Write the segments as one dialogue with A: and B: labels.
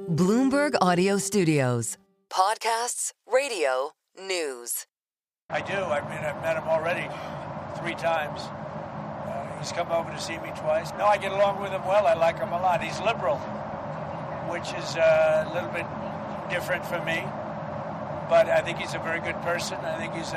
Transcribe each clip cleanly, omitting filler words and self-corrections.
A: Bloomberg Audio Studios. Podcasts, radio, news.
B: I do. I've met him already 3 times. He's come over to see me twice. No, I get along with him well. I like him a lot. He's liberal, which is a little bit different for me. But I think he's a very good person. I think he's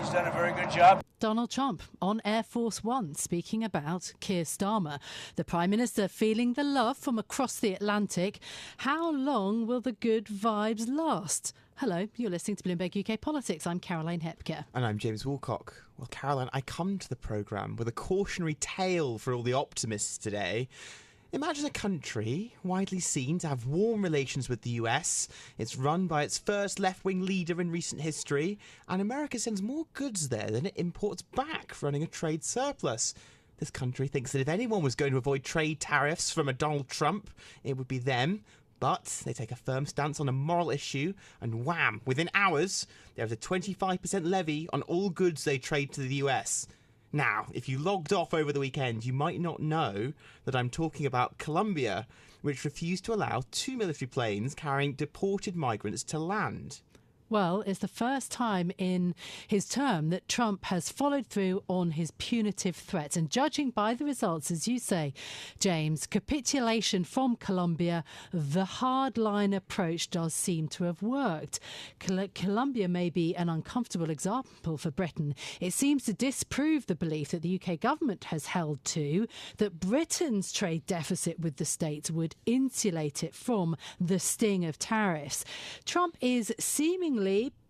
B: done a very good job.
C: Donald Trump on Air Force One speaking about Keir Starmer. The Prime Minister feeling the love from across the Atlantic. How long will the good vibes last? Hello, you're listening to Bloomberg UK Politics. I'm Caroline Hepker.
D: And I'm James Woolcock. Well, Caroline, I come to the programme with a cautionary tale for all the optimists today. Imagine a country widely seen to have warm relations with the US. It's run by its first left-wing leader in recent history, and America sends more goods there than it imports back, running a trade surplus. This country thinks that if anyone was going to avoid trade tariffs from a Donald Trump, it would be them. But they take a firm stance on a moral issue, and wham, within hours, they have a 25% levy on all goods they trade to the US. Now, if you logged off over the weekend, you might not know that I'm talking about Colombia, which refused to allow 2 military planes carrying deported migrants to land.
C: Well, it's the first time in his term that Trump has followed through on his punitive threats. And judging by the results, as you say, James, capitulation from Colombia, the hardline approach does seem to have worked. Colombia may be an uncomfortable example for Britain. It seems to disprove the belief that the UK government has held to, that Britain's trade deficit with the States would insulate it from the sting of tariffs. Trump is seemingly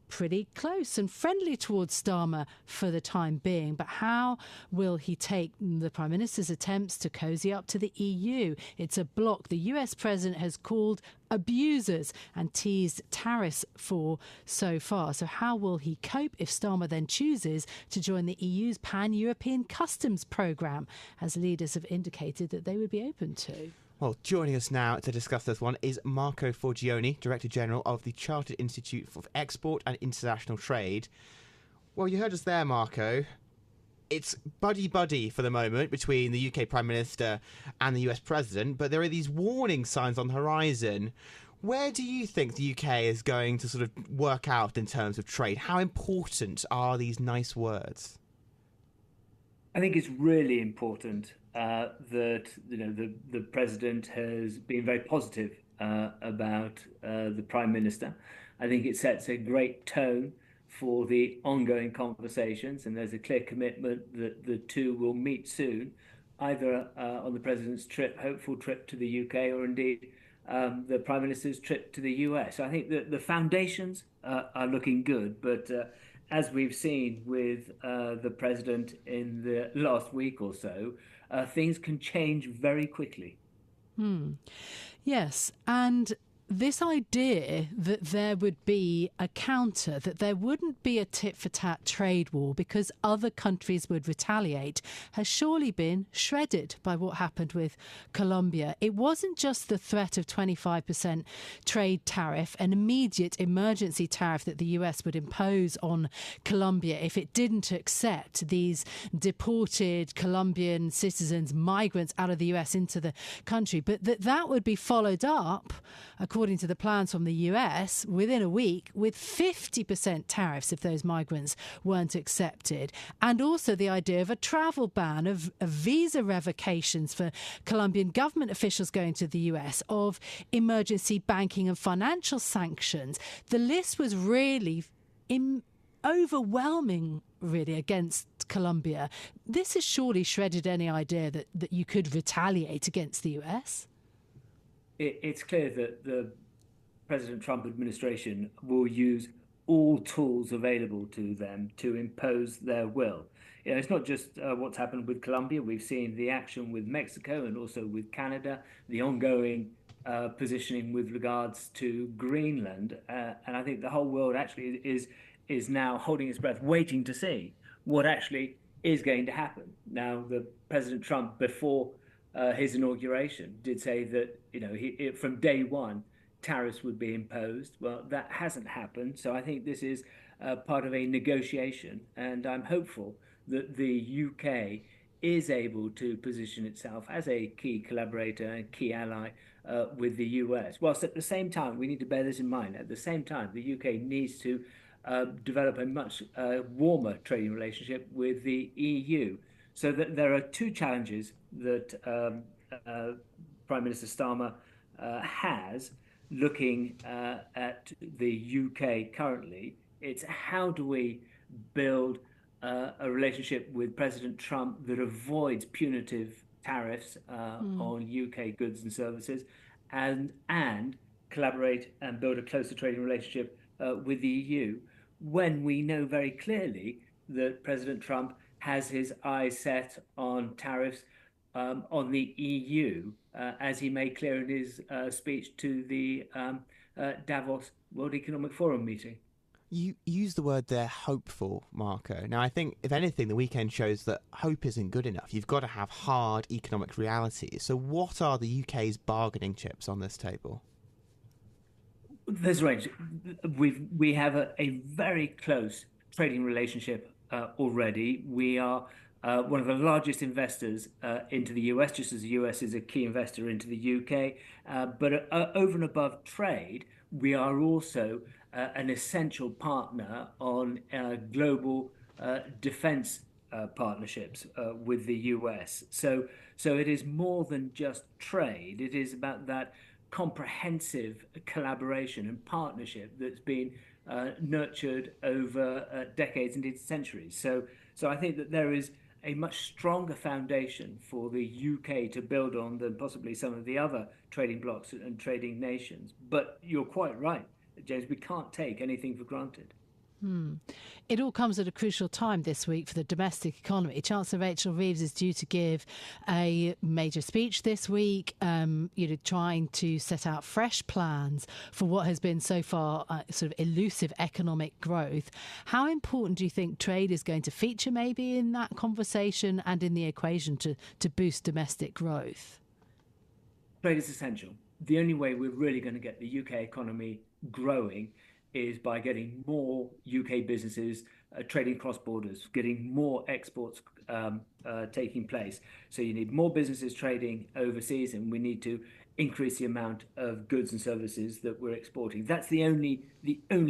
C: pretty close and friendly towards Starmer for the time being. But how will he take the Prime Minister's attempts to cosy up to the EU? It's a bloc the US President has called abusers and teased tariffs for so far. So how will he cope if Starmer then chooses to join the EU's pan-European customs programme, as leaders have indicated that they would be open to?
D: Well, joining us now to discuss this one is Marco Forgione, Director General of the Chartered Institute for Export and International Trade. Well, you heard us there, Marco. It's buddy-buddy for the moment between the UK Prime Minister and the US President, but there are these warning signs on the horizon. Where do you think the UK is going to sort of work out in terms of trade? How important are these nice words?
E: I think it's really important that the president has been very positive about the prime minister. I think it sets a great tone for the ongoing conversations, and there's a clear commitment that the two will meet soon, either on the president's hopeful trip to the UK, or indeed the prime minister's trip to the US. So I think that the foundations are looking good, but as we've seen with the president in the last week or so, things can change very quickly.
C: Yes, and this idea that there would be a counter, that there wouldn't be a tit-for-tat trade war because other countries would retaliate, has surely been shredded by what happened with Colombia. It wasn't just the threat of 25% trade tariff, an immediate emergency tariff that the US would impose on Colombia if it didn't accept these deported Colombian citizens, migrants out of the US into the country, but that would be followed up, according to the plans from the US, within a week with 50% tariffs if those migrants weren't accepted. And also the idea of a travel ban, of visa revocations for Colombian government officials going to the US, of emergency banking and financial sanctions. The list was really overwhelming, really, against Colombia. This has surely shredded any idea that you could retaliate against the US.
E: It's clear that the President Trump administration will use all tools available to them to impose their will. You know, it's not just what's happened with Colombia. We've seen the action with Mexico and also with Canada, the ongoing positioning with regards to Greenland. And I think the whole world actually is now holding its breath, waiting to see what actually is going to happen. Now, the President Trump, before his inauguration, did say that, from day one, tariffs would be imposed. Well, that hasn't happened. So I think this is part of a negotiation. And I'm hopeful that the UK is able to position itself as a key collaborator and key ally with the US. Whilst at the same time, we need to bear this in mind, at the same time, the UK needs to develop a much warmer trading relationship with the EU. So that there are two challenges that Prime Minister Starmer has looking at the UK currently. It's how do we build a relationship with President Trump that avoids punitive tariffs on UK goods and services, and collaborate and build a closer trading relationship with the EU, when we know very clearly that President Trump has his eyes set on tariffs on the EU, as he made clear in his speech to the Davos World Economic Forum meeting.
D: You use the word there, hopeful, Marco. Now, I think, if anything, the weekend shows that hope isn't good enough. You've got to have hard economic realities. So what are the UK's bargaining chips on this table?
E: There's a range. We have a very close trading relationship already. We are one of the largest investors into the US, just as the US is a key investor into the UK. But over and above trade, we are also an essential partner on global defense partnerships with the US. So it is more than just trade. It is about that comprehensive collaboration and partnership that's been nurtured over decades, indeed centuries. So I think that there is a much stronger foundation for the UK to build on than possibly some of the other trading blocs and trading nations. But you're quite right, James, we can't take anything for granted.
C: It all comes at a crucial time this week for the domestic economy. Chancellor Rachel Reeves is due to give a major speech this week, trying to set out fresh plans for what has been so far sort of elusive economic growth. How important do you think trade is going to feature maybe in that conversation and in the equation to boost domestic growth?
E: Trade is essential. The only way we're really going to get the UK economy growing is by getting more UK businesses trading cross borders, getting more exports taking place. So you need more businesses trading overseas, and we need to increase the amount of goods and services that we're exporting. That's the only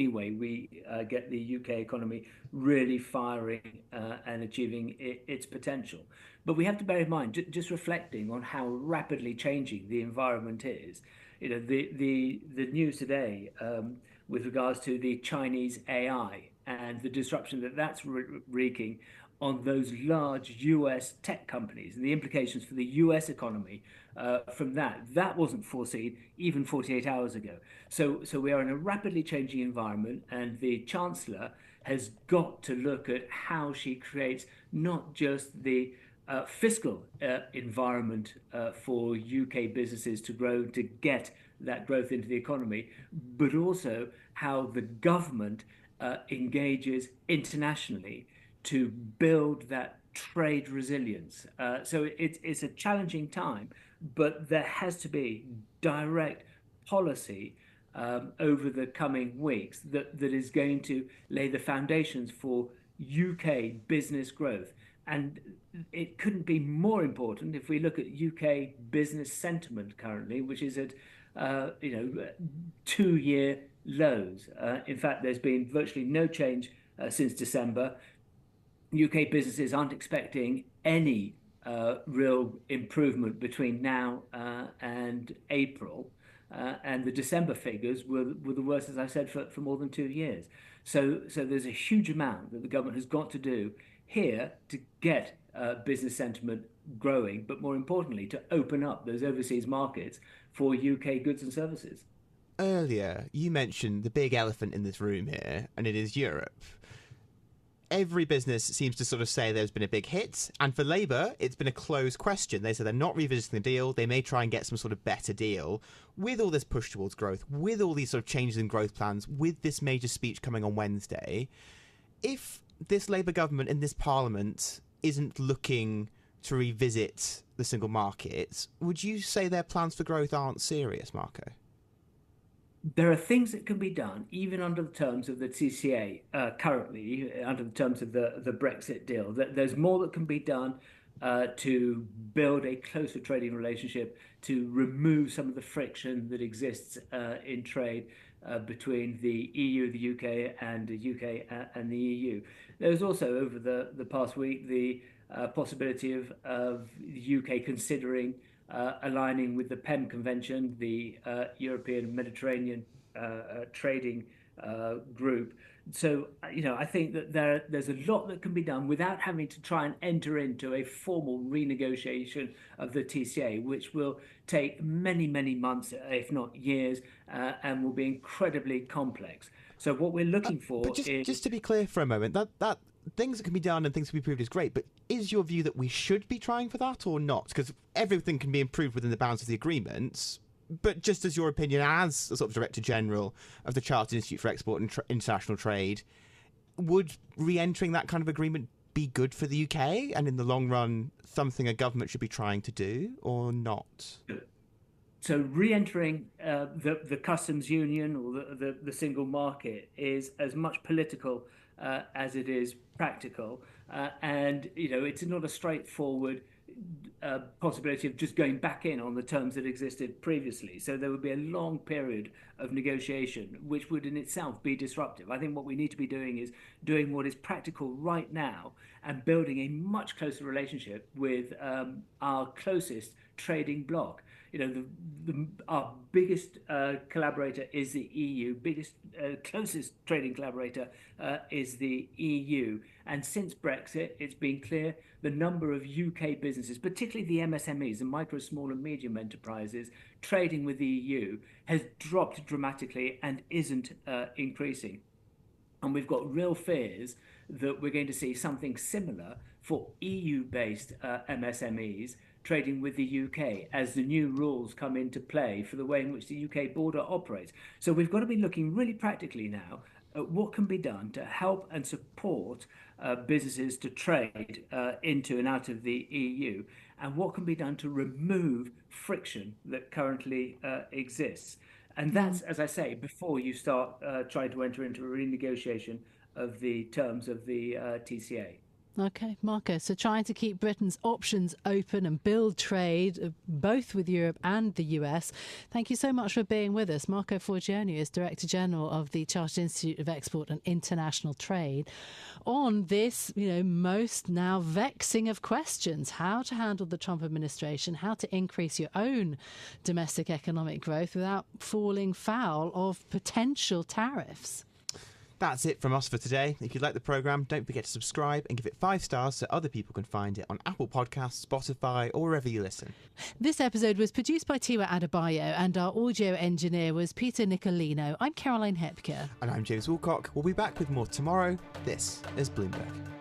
E: way we get the UK economy really firing and achieving its potential. But we have to bear in mind, just reflecting on how rapidly changing the environment is. The news today with regards to the Chinese AI and the disruption that's wreaking on those large US tech companies and the implications for the US economy from that wasn't foreseen even 48 hours ago. So we are in a rapidly changing environment, and the Chancellor has got to look at how she creates not just the fiscal environment for UK businesses to grow, to get that growth into the economy, but also how the government engages internationally to build that trade resilience. So it's a challenging time, but there has to be direct policy over the coming weeks that is going to lay the foundations for UK business growth. And it couldn't be more important if we look at UK business sentiment currently, which is at 2-year lows. In fact, there's been virtually no change since December. UK businesses aren't expecting any real improvement between now and April. And the December figures were the worst, as I said, for more than 2 years. So there's a huge amount that the government has got to do here to get business sentiment growing, but more importantly, to open up those overseas markets for UK goods and services.
D: Earlier, you mentioned the big elephant in this room here, and it is Europe. Every business seems to sort of say there's been a big hit, and for Labour, it's been a closed question. They say they're not revisiting the deal. They may try and get some sort of better deal. With all this push towards growth, with all these sort of changes in growth plans, with this major speech coming on Wednesday, if this Labour government in this Parliament isn't looking to revisit the single market, would you say their plans for growth aren't serious, Marco?
E: There are things that can be done, even under the terms of the TCA, currently, under the terms of the Brexit deal. There's more that can be done to build a closer trading relationship, to remove some of the friction that exists in trade between the EU, the UK, and the UK and the EU. There was also, over the past week, the possibility of the UK considering aligning with the PEM Convention, the European Mediterranean trading group. So, I think that there's a lot that can be done without having to try and enter into a formal renegotiation of the TCA, which will take many, many months, if not years, and will be incredibly complex. So what we're looking for
D: but just to be clear for a moment, that things that can be done and things can be improved is great, but is your view that we should be trying for that or not? Because everything can be improved within the bounds of the agreements. But just as your opinion as a sort of Director General of the Chartered Institute for Export and International Trade, would re-entering that kind of agreement be good for the UK and in the long run something a government should be trying to do or not?
E: So re-entering the customs union or the single market is as much political as it is practical. And, it's not a straightforward possibility of just going back in on the terms that existed previously. So there would be a long period of negotiation, which would in itself be disruptive. I think what we need to be doing is doing what is practical right now and building a much closer relationship with our closest trading bloc. Our biggest collaborator is the EU, closest trading collaborator is the EU. And since Brexit, it's been clear the number of UK businesses, particularly the MSMEs, the micro, small and medium enterprises, trading with the EU has dropped dramatically and isn't increasing. And we've got real fears that we're going to see something similar for EU-based MSMEs trading with the UK as the new rules come into play for the way in which the UK border operates. So we've got to be looking really practically now at what can be done to help and support businesses to trade into and out of the EU, and what can be done to remove friction that currently exists. And that's, as I say, before you start trying to enter into a renegotiation of the terms of the TCA.
C: OK, Marco, so trying to keep Britain's options open and build trade, both with Europe and the US. Thank you so much for being with us. Marco Forgione is Director General of the Chartered Institute of Export and International Trade on this, most now vexing of questions, how to handle the Trump administration, how to increase your own domestic economic growth without falling foul of potential tariffs.
D: That's it from us for today. If you like the programme, don't forget to subscribe and give it 5 stars so other people can find it on Apple Podcasts, Spotify, or wherever you listen.
C: This episode was produced by Tiwa Adebayo and our audio engineer was Peter Nicolino. I'm Caroline Hepker.
D: And I'm James Woolcock. We'll be back with more tomorrow. This is Bloomberg.